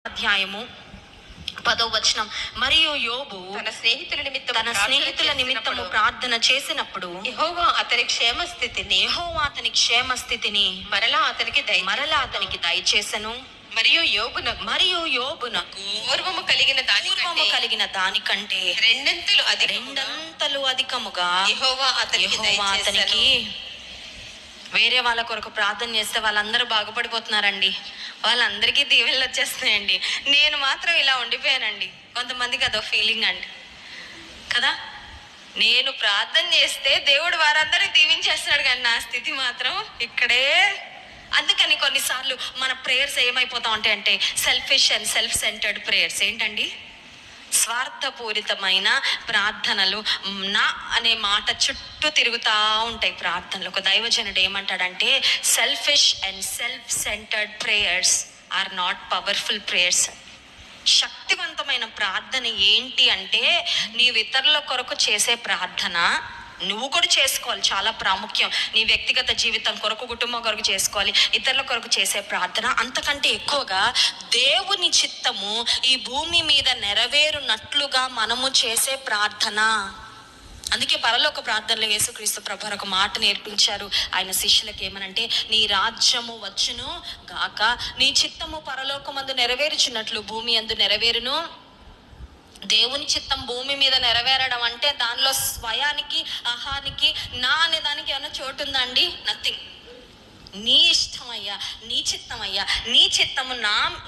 అధ్యాయము 10వ వచనం. మరియు యోబు తన స్నేహితుల నిమిత్తము ప్రార్థన చేసినప్పుడు యెహోవా అతని క్షేమ స్థితిని మరలా అతనికి దయచేసెను. మరియు యోబునకు పూర్వము కలిగిన దానికంటే రెండంతలు అధికముగా యెహోవా అతనికి. వేరే వాళ్ళ కొరకు ప్రార్థన చేస్తే వాళ్ళందరూ బాగుపడిపోతున్నారండి, వాళ్ళందరికీ దీవెనలు వచ్చేస్తున్నాయండి. నేను మాత్రం ఇలా ఉండిపోయానండి. కొంతమందికి అదో ఫీలింగ్ అండి కదా, నేను ప్రార్థన చేస్తే దేవుడు వారందరినీ దీవించేస్తున్నాడు, కానీ నా స్థితి మాత్రం ఇక్కడే. అందుకని కొన్నిసార్లు మన ప్రేయర్స్ ఏమైపోతా ఉంటాయి అంటే selfish and self centred prayers. ఏంటండి? స్వార్థపూరితమైన ప్రార్థనలు, నా అనే మాట చుట్టూ తిరుగుతూ ఉంటాయి ప్రార్థనలు. ఒక దైవజనుడు ఏమంటాడంటే, selfish and self centred prayers are not powerful prayers. శక్తివంతమైన ప్రార్థన ఏంటి అంటే, నీవు ఇతరుల కొరకు చేసే ప్రార్థన నువ్వు కూడా చేసుకోవాలి, చాలా ప్రాముఖ్యం. నీ వ్యక్తిగత జీవితం కొరకు, కుటుంబం కొరకు చేసుకోవాలి, ఇతరుల కొరకు చేసే ప్రార్థన. అంతకంటే ఎక్కువగా దేవుని చిత్తము ఈ భూమి మీద నెరవేరునట్లుగా మనము చేసే ప్రార్థన. అందుకే పరలోక ప్రార్థనలో యేసుక్రీస్తు ప్రభువారు ఒక మాట నేర్పించారు ఆయన శిష్యులకు. ఏమనంటే, నీ రాజ్యము వచ్చును గాక, నీ చిత్తము పరలోకమందు నెరవేర్చున్నట్లు భూమి యందు నెరవేరును. దేవుని చిత్తం భూమి మీద నెరవేరడం అంటే దానిలో స్వయానికి, అహానికి, నా అనే దానికి ఏమైనా చోటు ఉందా అండి? నథింగ్. నీ ఇష్టమయ్యా, నీ చిత్తమయ్యా, నీ చిత్తము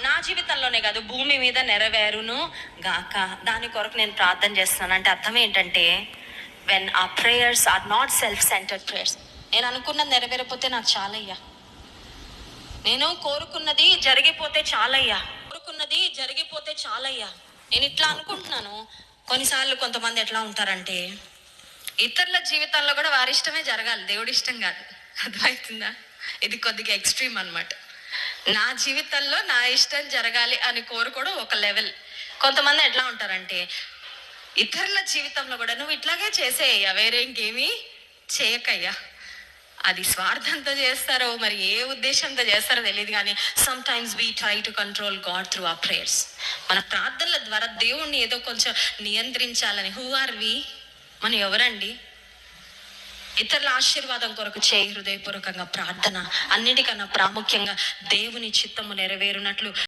నా జీవితంలోనే కాదు భూమి మీద నెరవేరును గాక. దాని కొరకు నేను ప్రార్థన చేస్తున్నాను. అంటే అర్థం ఏంటంటే, వెన్ ఆ prayers are not self centred prayers. నేను అనుకున్నది నెరవేరపోతే నాకు చాలయ్యా, నేను కోరుకున్నది జరిగిపోతే చాలయ్యా, నేను ఇట్లా అనుకుంటున్నాను. కొన్నిసార్లు కొంతమంది ఎట్లా ఉంటారంటే, ఇతరుల జీవితాల్లో కూడా వారి ఇష్టమే జరగాలి, దేవుడి ఇష్టం కాదు. అర్థమవుతుందా? ఇది కొద్దిగా ఎక్స్ట్రీమ్ అన్నమాట. నా జీవితంలో నా ఇష్టం జరగాలి అని కోరుకోవడం ఒక లెవెల్. కొంతమంది ఎట్లా ఉంటారంటే, ఇతరుల జీవితంలో కూడా నువ్వు ఇట్లాగే చేసేయ్యా, వేరే ఇంకేమీ చేయకయ్యా. అది స్వార్థంతో చేస్తారో మరి ఏ ఉద్దేశంతో చేస్తారో తెలియదు, కానీ some times we try to control God through our prayers. మన ప్రార్థనల ద్వారా దేవుణ్ణి ఏదో కొంచెం నియంత్రించాలని. హూ ఆర్ వి? మనం ఎవరండి? ఇతరుల ఆశీర్వాదం కొరకు చేయి హృదయపూర్వకంగా ప్రార్థన. అన్నిటికన్నా ప్రాముఖ్యంగా దేవుని చిత్తము నెరవేరునట్లు